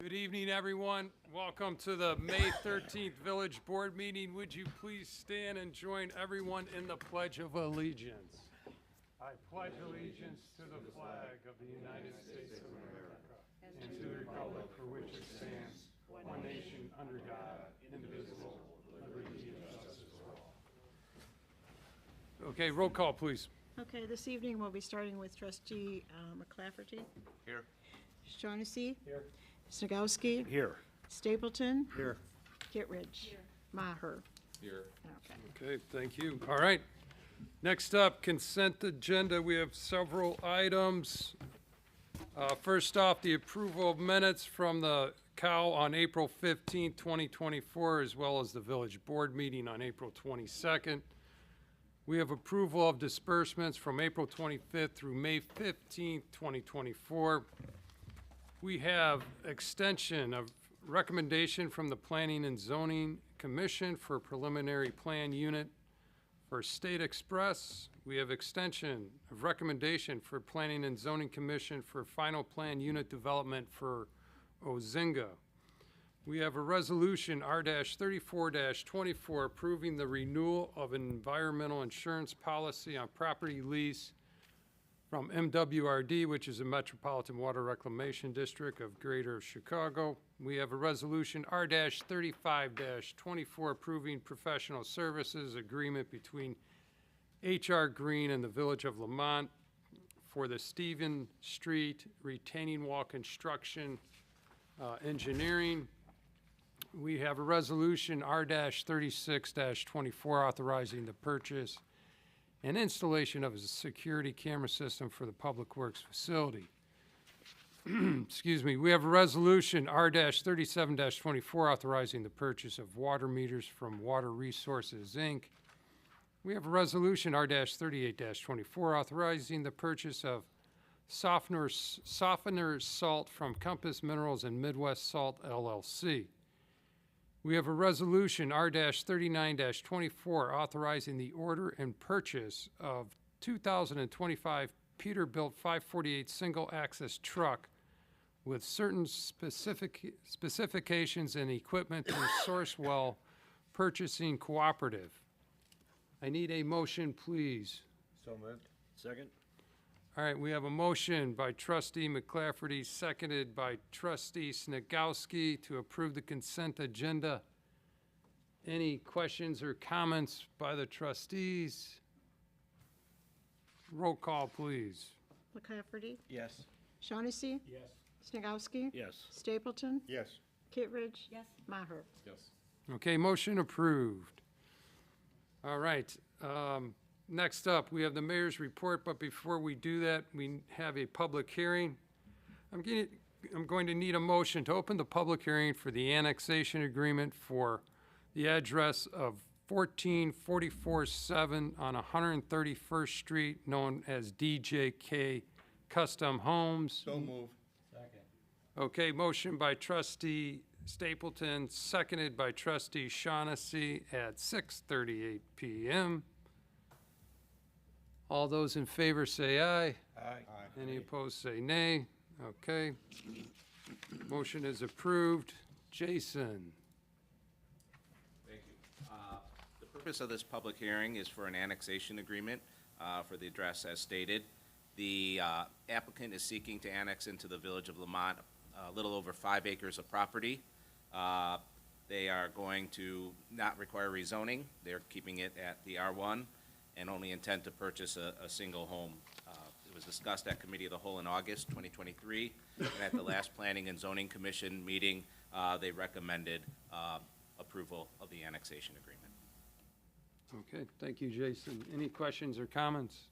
Good evening, everyone. Welcome to the May 13th Village Board meeting. Would you please stand and join everyone in the Pledge of Allegiance? I pledge allegiance to the flag of the United States of America and to the republic for which it stands, one nation, under God, indivisible, with liberty and justice for all. Okay, roll call, please. Okay, this evening we'll be starting with trustee McClafferty. Here. Shaughnessy. Here. Snagowski. Here. Stapleton. Here. Kittredge. Maher. Here. Okay. Okay, thank you. All right. Next up, consent agenda. We have several items. First off, the approval of minutes from the COW on April 15th, 2024, as well as the village board meeting on April 22nd. We have approval of disbursements from April 25th through May 15th, 2024. We have extension of recommendation from the Planning and Zoning Commission for preliminary plan unit for State Express. We have extension of recommendation for Planning and Zoning Commission for final plan unit development for Ozinga. We have a resolution R-34-24 approving the renewal of an environmental insurance policy on property lease from MWRD, which is the Metropolitan Water Reclamation District of Greater Chicago. We have a resolution R-35-24 approving professional services agreement between H.R. Green and the Village of Lamont for the Stephen Street retaining wall construction engineering. We have a resolution R-36-24 authorizing the purchase and installation of a security camera system for the Public Works facility. Excuse me. We have a resolution R-37-24 authorizing the purchase of water meters from Water Resources, Inc. We have a resolution R-38-24 authorizing the purchase of softener salt from Compass Minerals and Midwest Salt, LLC. We have a resolution R-39-24 authorizing the order and purchase of 2025 Peterbilt 548 single-axis truck with certain specifications and equipment through Sourcewell Purchasing Cooperative. I need a motion, please. So moved. Second. All right, we have a motion by trustee McClafferty, seconded by trustee Snagowski to approve the consent agenda. Any questions or comments by the trustees? Roll call, please. McClafferty. Yes. Shaughnessy. Yes. Snagowski. Yes. Stapleton. Yes. Kittredge. Yes. Maher. Yes. Okay, motion approved. All right, next up, we have the mayor's report, but before we do that, we have a public hearing. I'm going to need a motion to open the public hearing for the annexation agreement for the address of 14447 on 131st Street, known as DJK Custom Homes. So moved. Second. Okay, motion by trustee Stapleton, seconded by trustee Shaughnessy at 6:38 p.m. All those in favor say aye. Aye. Any opposed say nay. Okay. Motion is approved. Jason. Thank you. The purpose of this public hearing is for an annexation agreement for the address as stated. The applicant is seeking to annex into the Village of Lamont a little over 5 acres of property. They are going to not require rezoning. They're keeping it at the R1 and only intend to purchase a single home. It was discussed at Committee of the Whole in August 2023, and at the last Planning and Zoning Commission meeting, they recommended approval of the annexation agreement. Okay, thank you, Jason. Any questions or comments?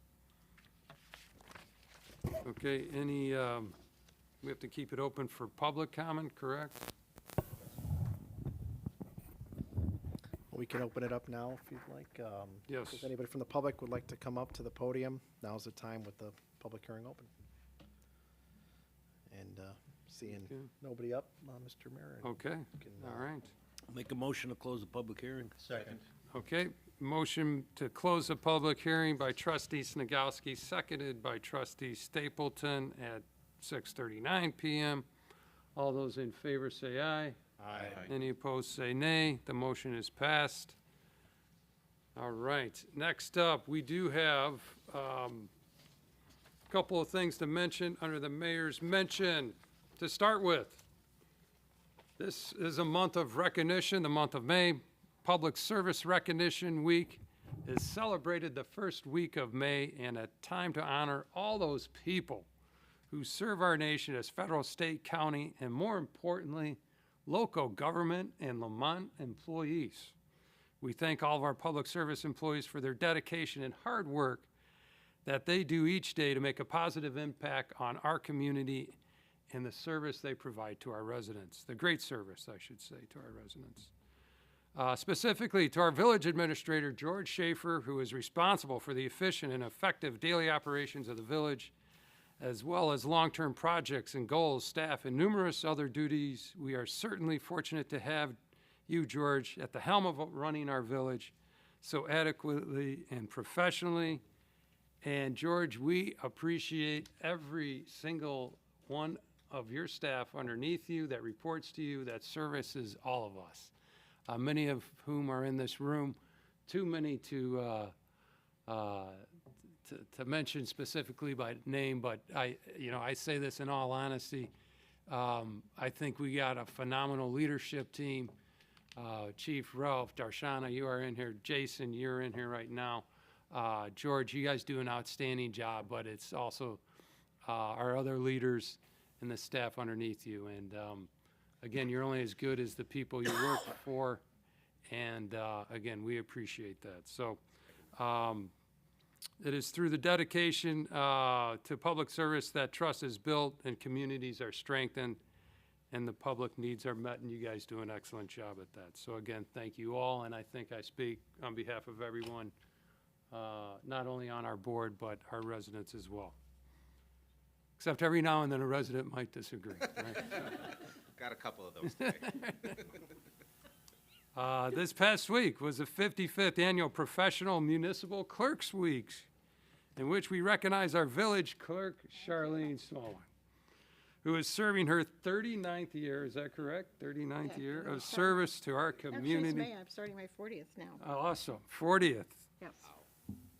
Okay, we have to keep it open for public comment, correct? We can open it up now if you'd like. Yes. If anybody from the public would like to come up to the podium, now's the time with the public hearing open. And seeing Okay. nobody up, Mr. Mayor. Okay, can, all right. Make a motion to close the public hearing. Second. Okay, motion to close the public hearing by trustee Snagowski, seconded by trustee Stapleton at 6:39 p.m. All those in favor say aye. Aye. Any opposed say nay. The motion is passed. All right, next up, we do have a couple of things to mention under the mayor's mention. To start with, this is a month of recognition, the month of May. Public Service Recognition Week is celebrated the first week of May, and a time to honor all those people who serve our nation as federal, state, county, and more importantly, local government and Lamont employees. We thank all of our public service employees for their dedication and hard work that they do each day to make a positive impact on our community and the service they provide to our residents, the great service, I should say, to our residents. Specifically to our village administrator, George Schaefer, who is responsible for the efficient and effective daily operations of the village, as well as long-term projects and goals, staff, and numerous other duties. We are certainly fortunate to have you, George, at the helm of running our village so adequately and professionally. And George, we appreciate every single one of your staff underneath you that reports to you, that services all of us, many of whom are in this room, too many to mention specifically by name, but I say this in all honesty. I think we got a phenomenal leadership team. Chief Ralph, Darshana, you are in here. Jason, you're in here right now. George, you guys do an outstanding job, but it's also our other leaders and the staff underneath you. And again, you're only as good as the people you work for. And again, we appreciate that. So it is through the dedication to public service that trust is built and communities are strengthened and the public needs are met, and you guys do an excellent job at that. So again, thank you all, and I think I speak on behalf of everyone, not only on our board, but our residents as well. Except every now and then a resident might disagree, right? Got a couple of those today. This past week was the 55th Annual Professional Municipal Clerks Week, in which we recognize our village clerk, Charlene Smallwood, who is serving her 39th year, is that correct? 39th Yeah, year yeah. of service to our Actually, it's community. May. I'm starting my 40th now. Awesome, 40th. Yes.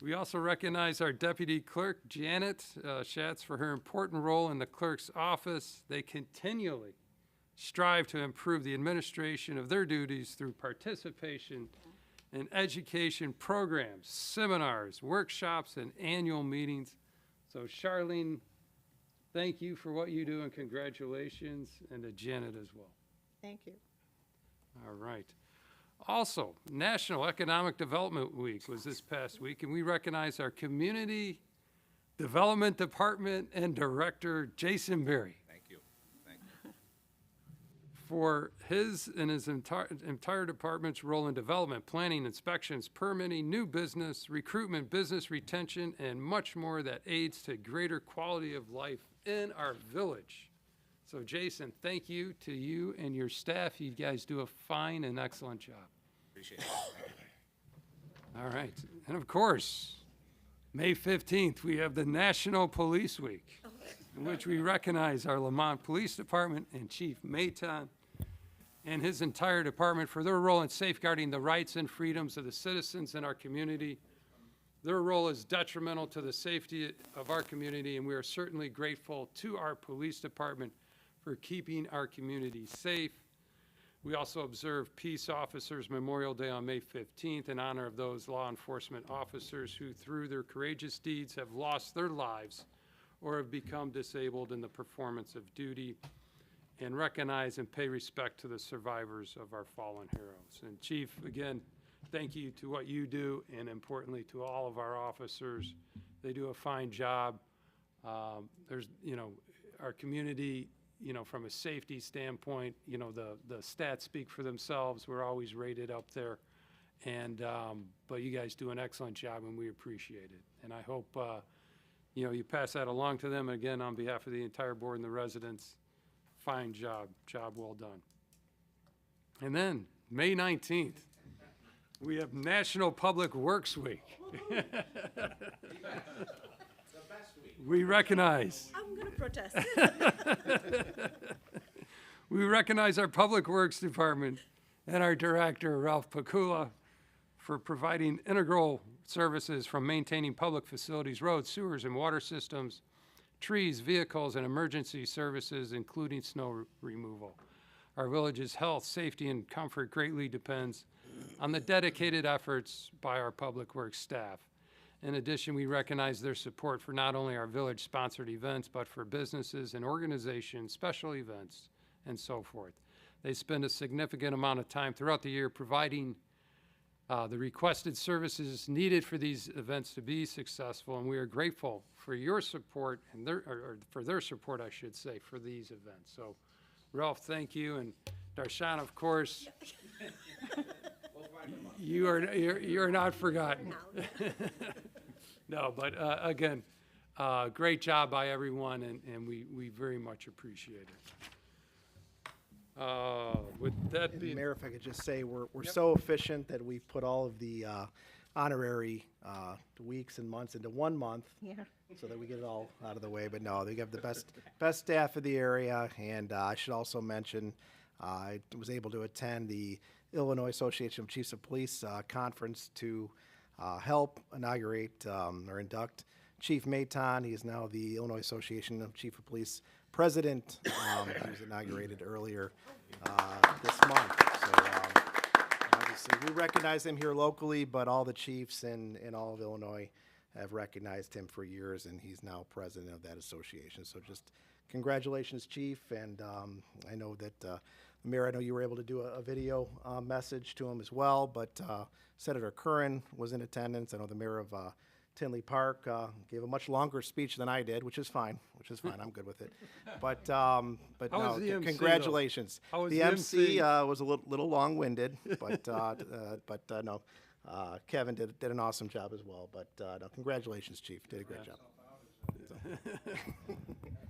We also recognize our Deputy Clerk, Janet Schatz, for her important role in the clerk's office. They continually strive to improve the administration of their duties through participation in education programs, seminars, workshops, and annual meetings. So Charlene, thank you for what you do, and congratulations, and to Janet as well. Thank you. All right. Also, National Economic Development Week was this past week, and we recognize our Community Development Department and Director, Jason Berry, Thank you. Thank you. for his and his entire department's role in development, planning, inspections, permitting, new business, recruitment, business retention, and much more that aids to greater quality of life in our village. So Jason, thank you to you and your staff. You guys do a fine and excellent job. Appreciate it. All right. And of course, May 15th, we have the National Police Week, in which we recognize our Lamont Police Department and Chief Mayton and his entire department for their role in safeguarding the rights and freedoms of the citizens in our community. Their role is detrimental to the safety of our community, and we are certainly grateful to our police department for keeping our community safe. We also observe Peace Officers Memorial Day on May 15th in honor of those law enforcement officers who, through their courageous deeds, have lost their lives or have become disabled in the performance of duty, and recognize and pay respect to the survivors of our fallen heroes. And Chief, again, thank you to what you do, and importantly to all of our officers. They do a fine job. There's, our community, from a safety standpoint, the stats speak for themselves. We're always rated up there. And, but you guys do an excellent job, and we appreciate it. And I hope, you pass that along to them. Again, on behalf of the entire board and the residents, fine job, job well done. And then, May 19th, we have National Public Works Week. We recognize I'm going to protest. We recognize our Public Works Department and our Director, Ralph Pakula, for providing integral services from maintaining public facilities, roads, sewers, and water systems, trees, vehicles, and emergency services, including snow removal. Our village's health, safety, and comfort greatly depends on the dedicated efforts by our Public Works staff. In addition, we recognize their support for not only our village-sponsored events, but for businesses and organizations, special events, and so forth. They spend a significant amount of time throughout the year providing the requested services needed for these events to be successful, and we are grateful for your support and or for their support, I should say, for these events. So, Ralph, thank you, and Darshan, of course, you're not forgotten. No, but again, great job by everyone, and we very much appreciate it. With that being, Mayor, if I could just say, we're so efficient that we've put all of the honorary weeks and months into 1 month Yeah. so that we get it all out of the way. But no, they have the best staff of the area. And I should also mention, I was able to attend the Illinois Association of Chiefs of Police conference to help inaugurate or induct Chief Mayton. He is now the Illinois Association of Chief of Police president. He was inaugurated earlier this month. So obviously, we recognize him here locally, but all the chiefs in all of Illinois have recognized him for years, and he's now president of that association. So just congratulations, Chief, and I know that, Mayor, I know you were able to do a video message to him as well, but Senator Curran was in attendance. I know the mayor of Tinley Park gave a much longer speech than I did, which is fine. I'm good with it. But How no, was the MC, though? congratulations. How was The the MC MC? was a little long-winded, but no, Kevin did an awesome job as well. But no, congratulations, Chief. Did a great job.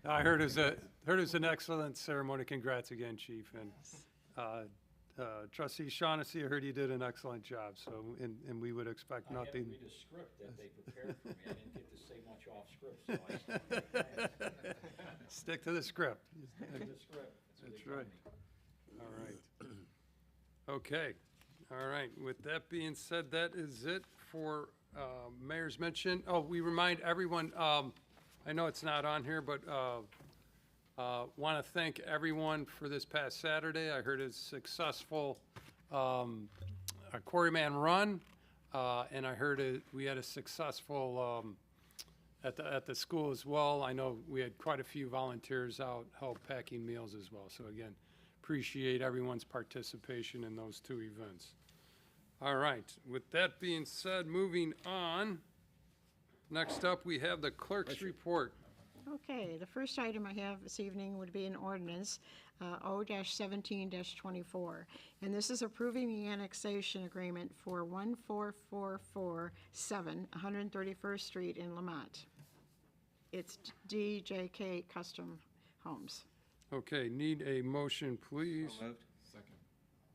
I heard it was an excellent ceremony. Congrats again, Chief. And Trustee Shaughnessy, I heard you did an excellent job. So, and we would expect I had to nothing. read a script that they prepared for me. I didn't get to say much off script, so I Stick to the script. read the script. what That's they told right. me. All right. Okay. All right. With that being said, that is it for Mayor's mention. Oh, we remind everyone, I know it's not on here, but want to thank everyone for this past Saturday. I heard a successful Quarryman run, and I heard we had a successful at the school as well. I know we had quite a few volunteers out help packing meals as well. So again, appreciate everyone's participation in those two events. All right. With that being said, moving on. Next up, we have the clerk's report. Okay, the first item I have this evening would be an ordinance, O-17-24. And this is approving the annexation agreement for 14447 131st Street in Lamont. It's DJK Custom Homes. Okay, need a motion, please. moved.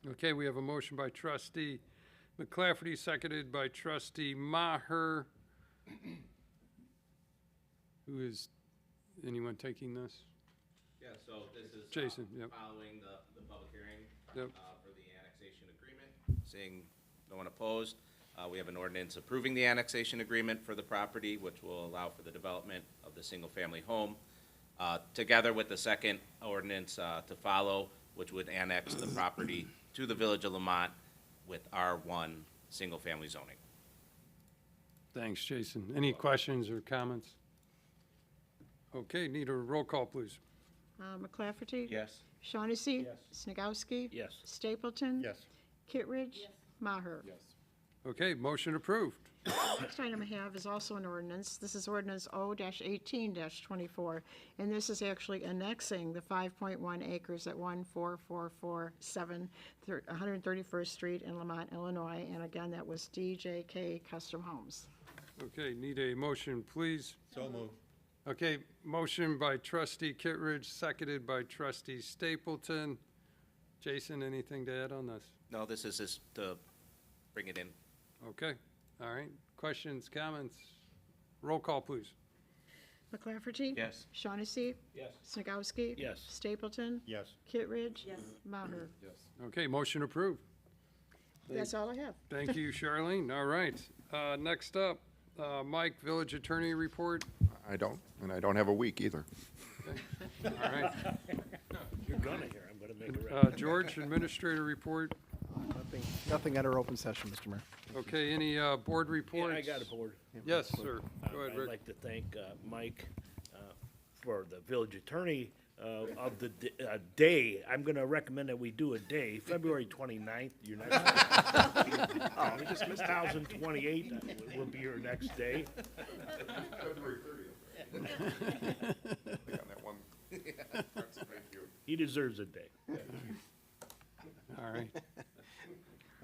Okay, we have a motion by trustee McClafferty, seconded by trustee Maher. Who is, anyone taking this? Yeah, so this is Jason, yep. following the public hearing Yep. for the annexation agreement. Seeing no one opposed, we have an ordinance approving the annexation agreement for the property, which will allow for the development of the single-family home, together with the second ordinance to follow, which would annex the property to the Village of Lamont with R1 single-family zoning. Thanks, Jason. Any questions or comments? Okay, need a roll call, please. McClafferty? Yes. Shaughnessy? Yes. Snagowski? Yes. Stapleton? Yes. Kittredge? Maher? Okay, motion approved. Next item I have is also an ordinance. This is ordinance O-18-24, and this is actually annexing the 5.1 acres at 14447 131st Street in Lamont, Illinois. And again, that was DJK Custom Homes. Okay, need a motion, please. So moved. Okay, motion by trustee Kittredge, seconded by trustee Stapleton. Jason, anything to add on this? No, this is just to bring it in. Okay, all right. Questions, comments? Roll call, please. McClafferty? Yes. Shaughnessy? Yes. Snagowski? Yes. Stapleton? Yes. Kittredge? Maher? Okay, motion approved. That's all I have. Thank you, Charlene. All right. Next up, Mike, Village Attorney Report. I don't, and I don't have a week either. All right. You're gonna hear, I'm gonna make a rep. George, Administrator Report. Nothing under open session, Mr. Mayor. Okay, any board Yeah, reports? I got a board. Yes, sir. Go ahead, I'd Rick. like to thank Mike for the village attorney of the day. I'm gonna recommend that we do a day, February 29th, your next. Oh, we just missed 2028 will be your next day. February 30th. I got that one. Thank you. He deserves a day. All right.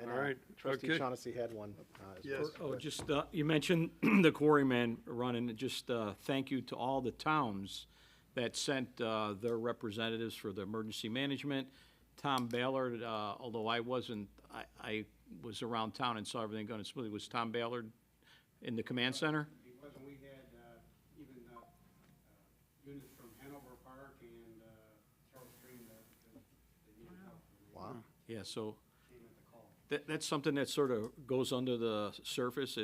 And, All right, Trustee okay. Shaughnessy had one. as Yes. well. Oh, just, you mentioned the quarryman running, just thank you to all the towns that sent their representatives for the emergency management. Tom Ballard, although I wasn't, I was around town and saw everything going smoothly. Was Tom Ballard in the command center? Because we had even units from Hanover Park and Charles Stream that needed help. Wow. Yeah, so Came at the call. that's something that sort of goes under the surface,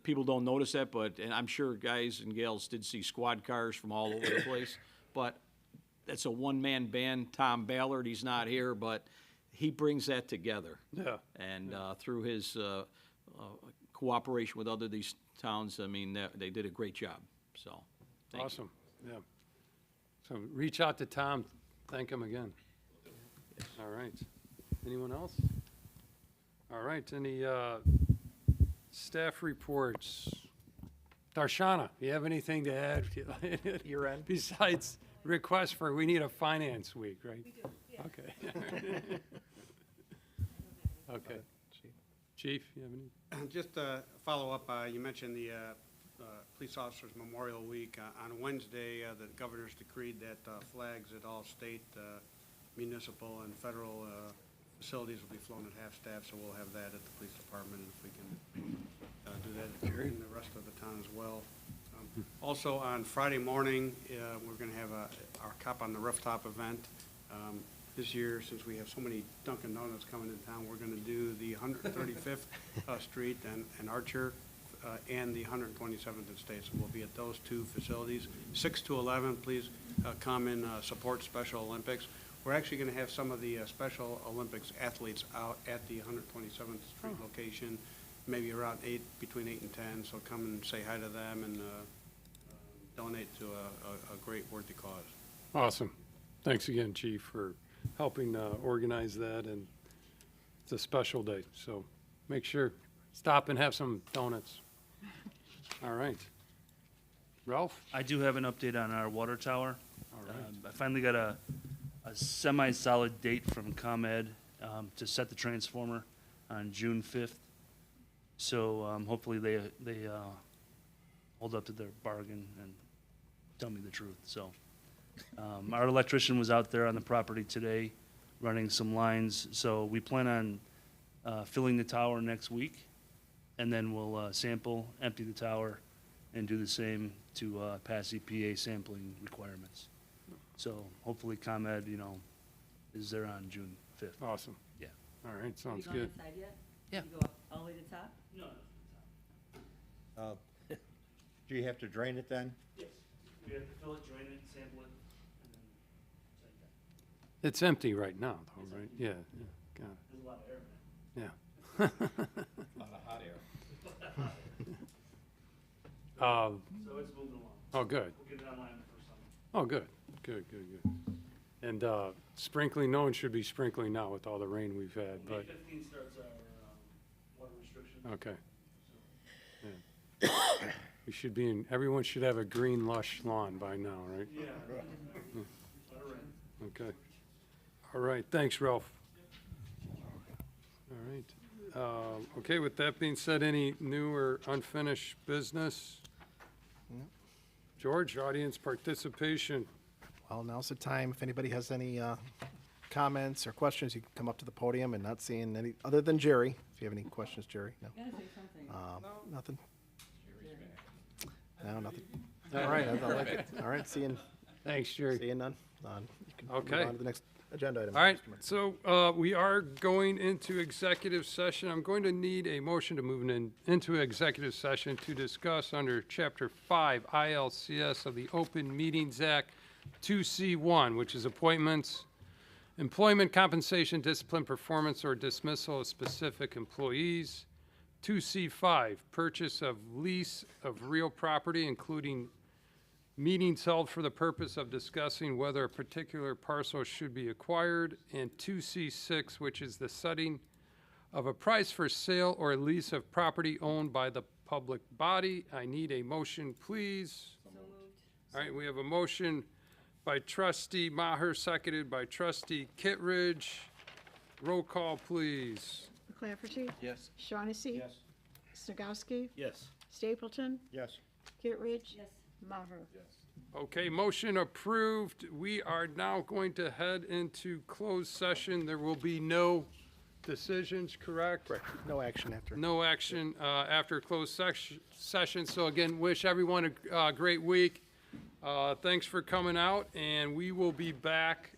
people don't notice that, but, and I'm sure guys and gals did see squad cars from all over the place, but that's a one-man band. Tom Ballard, he's not here, but he brings that together. Yeah. And through his cooperation with these towns, I mean, they did a great job, so. thank you. Awesome, yeah. So reach out to Tom, thank him again. All right. Anyone else? All right, any staff reports? Darshana, you have anything to add? Year end? Besides request for, we need a finance week, right? We do, yeah. Okay. Okay. Chief, you have any? Just to follow up, you mentioned the Police Officers Memorial Week. On Wednesday, the governor's decreed that flags at all state, municipal, and federal facilities will be flown at half-staff, so we'll have that at the police department, if we can do that in the rest of the town as well. Also, on Friday morning, we're going to have our Cop on the Rooftop event. This year, since we have so many Dunkin' Donuts coming into town, we're going to do the 135th Street and Archer and the 127th and State. So we'll be at those two facilities. 6 to 11, please come and support Special Olympics. We're actually going to have some of the Special Olympics athletes out at the 127th Street location, maybe around between 8 and 10. So come and say hi to them and donate to a great worthy cause. Awesome. Thanks again, Chief, for helping organize that, and it's a special day, so make sure, stop and have some donuts. All right. Ralph? I do have an update on our water tower. All right. I finally got a semi-solid date from ComEd to set the transformer on June 5th. So hopefully they hold up to their bargain and tell me the truth. So our electrician was out there on the property today running some lines. So we plan on filling the tower next week, and then we'll sample, empty the tower, and do the same to pass EPA sampling requirements. So hopefully ComEd, is there on June 5th. Awesome. Yeah. All right, sounds Have you good. gone inside yet? Yeah. You go up all the way to the top? No. Do you have to drain it then? Yes. We have to fill it, drain it, sample it, and then it's like that. It's empty right now, though, right? Yeah, yeah, got There's a lot of air in it. it, yeah. A lot of hot air. So it's moving along. Oh, good. We'll get it online for summer. Oh, good, good. And sprinkling, no one should be sprinkling now with all the rain we've had, May but, 15th starts our water restriction. okay. Yeah. We should be everyone should have a green lush lawn by now, right? Yeah. Let it rain. Okay. All right, thanks, Ralph. All right. Okay, with that being said, any new or unfinished business? George, audience participation. Well, now's the time. If anybody has any comments or questions, you can come up to the podium, and not seeing any, other than Jerry. If you have any questions, Jerry? No? Gotta say something. Nothing? No, nothing. All right, I like it. All right, seeing none. You can move Okay. on to the next agenda item. All right, Mr. Mayor. so we are going into executive session. I'm going to need a motion to move into executive session to discuss under Chapter 5 ILCS of the Open Meetings Act 2C1, which is appointments, employment, compensation, discipline, performance, or dismissal of specific employees. 2C5, purchase of lease of real property, including meetings held for the purpose of discussing whether a particular parcel should be acquired, and 2C6, which is the setting of a price for sale or lease of property owned by the public body. I need a motion, please. All right, we have a motion by trustee Maher, seconded by trustee Kittredge. Roll call, please. McClafferty? Yes. Shaughnessy? Yes. Snagowski? Yes. Stapleton? Yes. Kittredge? Yes. Maher? Okay, motion approved. We are now going to head into closed session. There will be no decisions, correct? Correct. No action after. No action after closed session. So again, wish everyone a great week. Thanks for coming out, and we will be back.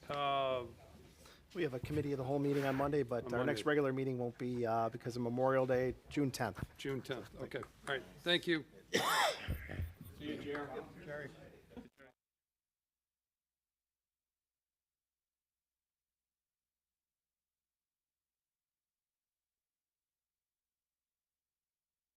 We have a committee of the whole meeting on Monday, but On our Monday. next regular meeting won't be because of Memorial Day, June 10th. June 10th. Okay, all right, thank you. See you, Jerry.